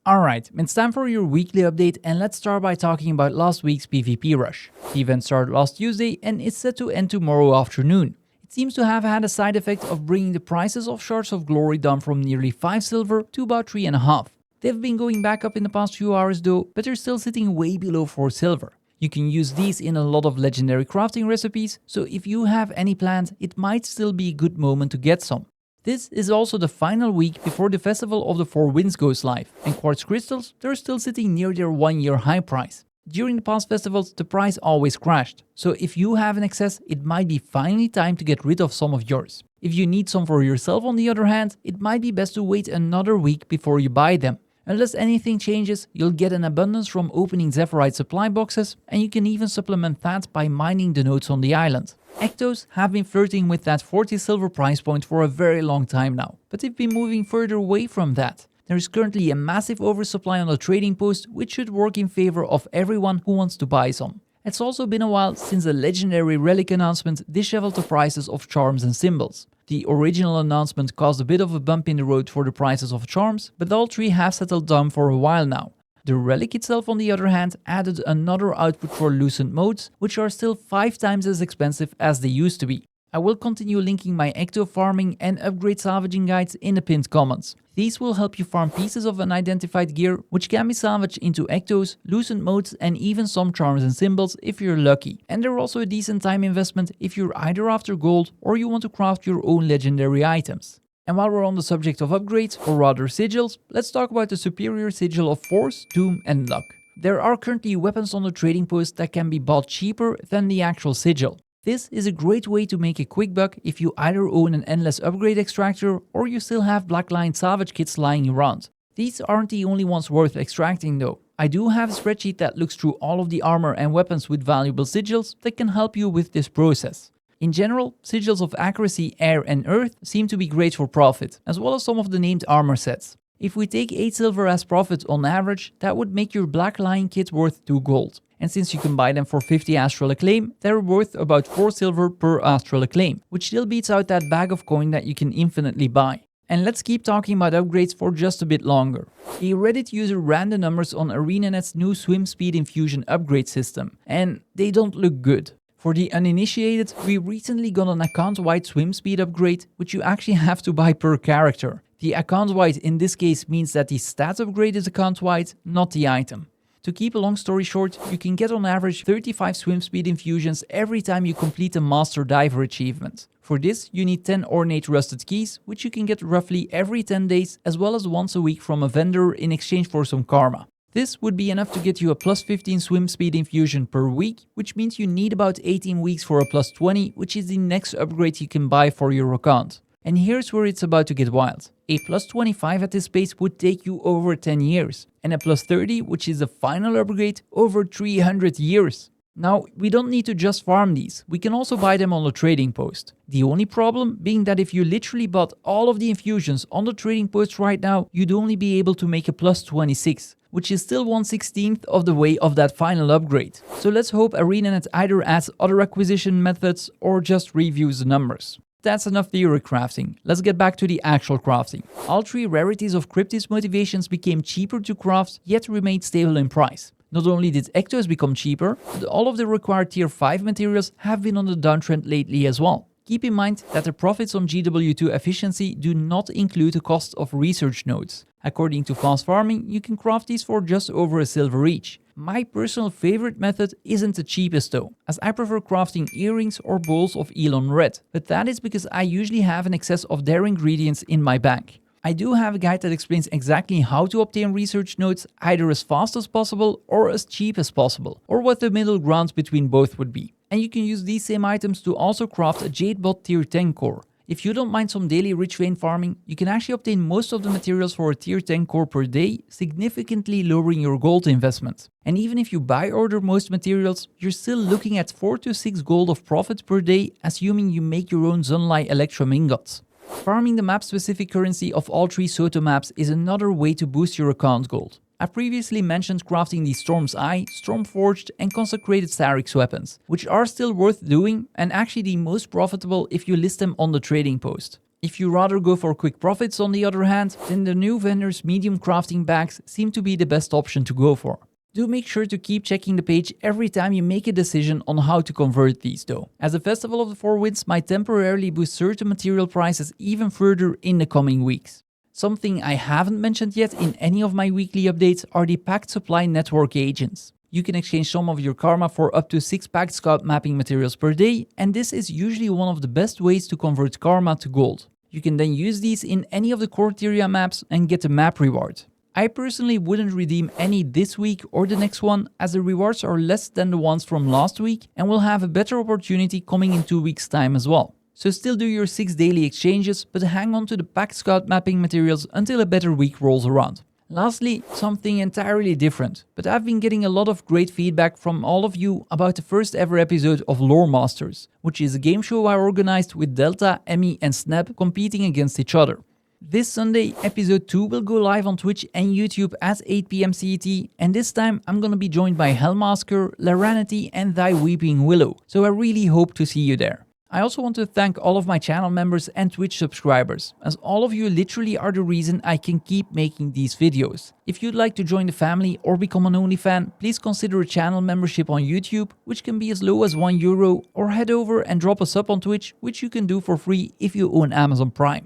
Alright, it's time for your weekly update, and let's start by talking about last week's PvP rush. The event started last Tuesday and is set to end tomorrow afternoon. It seems to have had a side effect of bringing the prices of Shards of Glory down from nearly 5 silver to about 3.5. They've been going back up in the past few hours though, but they're still sitting way below 4 silver. You can use these in a lot of legendary crafting recipes, so if you have any plans, it might still be a good moment to get some. This is also the final week before the Festival of the Four Winds goes live, and Quartz Crystals, they're still sitting near their 1-year high price. During the past festivals, the price always crashed, so if you have an excess, it might be finally time to get rid of some of yours. If you need some for yourself on the other hand, it might be best to wait another week before you buy them. Unless anything changes, you'll get an abundance from opening Zephyrite supply boxes, and you can even supplement that by mining the nodes on the island. Ectos have been flirting with that 40 silver price point for a very long time now, but they've been moving further away from that. There is currently a massive oversupply on the trading post, which should work in favor of everyone who wants to buy some. It's also been a while since the legendary relic announcement disheveled the prices of charms and symbols. The original announcement caused a bit of a bump in the road for the prices of charms, but all three have settled down for a while now. The relic itself, on the other hand, added another output for Lucent Motes, which are still 5 times as expensive as they used to be. I will continue linking my Ecto farming and upgrade salvaging guides in the pinned comments. These will help you farm pieces of unidentified gear, which can be salvaged into Ectos, Lucent Motes and even some charms and symbols if you're lucky. And they're also a decent time investment if you're either after gold or you want to craft your own legendary items. And while we're on the subject of upgrades, or rather sigils, let's talk about the superior sigil of Force, Doom and Luck. There are currently weapons on the trading post that can be bought cheaper than the actual sigil. This is a great way to make a quick buck if you either own an endless upgrade extractor or you still have Black Lion salvage kits lying around. These aren't the only ones worth extracting though. I do have a spreadsheet that looks through all of the armor and weapons with valuable sigils that can help you with this process. In general, sigils of accuracy, air and earth seem to be great for profit, as well as some of the named armor sets. If we take 8 silver as profit on average, that would make your Black Lion kit worth 2 gold. And since you can buy them for 50 Astral Acclaim, they're worth about 4 silver per Astral Acclaim, which still beats out that bag of coin that you can infinitely buy. And let's keep talking about upgrades for just a bit longer. A Reddit user ran the numbers on ArenaNet's new swim speed infusion upgrade system, and they don't look good. For the uninitiated, we recently got an account-wide swim speed upgrade, which you actually have to buy per character. The account-wide in this case means that the stat upgrade is account-wide, not the item. To keep a long story short, you can get on average 35 swim speed infusions every time you complete a Master Diver achievement. For this, you need 10 ornate rusted keys, which you can get roughly every 10 days as well as once a week from a vendor in exchange for some karma. This would be enough to get you a plus 15 swim speed infusion per week, which means you need about 18 weeks for a plus 20, which is the next upgrade you can buy for your account. And here's where it's about to get wild. A plus 25 at this pace would take you over 10 years, and a plus 30, which is the final upgrade, over 300 years. Now, we don't need to just farm these, we can also buy them on the trading post. The only problem being that if you literally bought all of the infusions on the trading post right now, you'd only be able to make a plus 26, which is still 1/16th of the way of that final upgrade. So let's hope ArenaNet either adds other acquisition methods or just reviews the numbers. That's enough theory crafting. Let's get back to the actual crafting. All 3 rarities of Kryptis Motivations became cheaper to craft, yet remained stable in price. Not only did Ectos become cheaper, but all of the required tier 5 materials have been on the downtrend lately as well. Keep in mind that the profits on GW2 efficiency do not include the cost of research nodes. According to fast farming, you can craft these for just over a silver each. My personal favorite method isn't the cheapest though, as I prefer crafting earrings or bowls of Elon Red, but that is because I usually have an excess of their ingredients in my bank. I do have a guide that explains exactly how to obtain research nodes either as fast as possible or as cheap as possible, or what the middle ground between both would be. And you can use these same items to also craft a Jadebot tier 10 core. If you don't mind some daily rich vein farming, you can actually obtain most of the materials for a tier 10 core per day, significantly lowering your gold investment. And even if you buy order most materials, you're still looking at 4 to 6 gold of profit per day, assuming you make your own Sunlight Electrum ingots. Farming the map-specific currency of all 3 SotO maps is another way to boost your account gold. I previously mentioned crafting the Storm's Eye, Stormforged and Consecrated Starix weapons, which are still worth doing and actually the most profitable if you list them on the trading post. If you rather go for quick profits on the other hand, then the new vendor's medium crafting bags seem to be the best option to go for. Do make sure to keep checking the page every time you make a decision on how to convert these though, as the Festival of the Four Winds might temporarily boost certain material prices even further in the coming weeks. Something I haven't mentioned yet in any of my weekly updates are the Pact Supply Network agents. You can exchange some of your karma for up to 6 Pact Scout mapping materials per day, and this is usually one of the best ways to convert karma to gold. You can then use these in any of the Corteria maps and get a map reward. I personally wouldn't redeem any this week or the next one, as the rewards are less than the ones from last week and will have a better opportunity coming in 2 weeks time as well. So still do your 6 daily exchanges, but hang on to the Pact Scout mapping materials until a better week rolls around. Lastly, something entirely different, but I've been getting a lot of great feedback from all of you about the first ever episode of Loremasters, which is a game show I organized with Delta, Emmy and Snap competing against each other. This Sunday, episode 2 will go live on Twitch and YouTube at 8 PM CET, and this time I'm gonna be joined by Hellmasker, Laranity and Thy Weeping Willow, so I really hope to see you there. I also want to thank all of my channel members and Twitch subscribers, as all of you literally are the reason I can keep making these videos. If you'd like to join the family or become an OnlyFan, please consider a channel membership on YouTube, which can be as low as €1, or head over and drop a sub on Twitch, which you can do for free if you own Amazon Prime.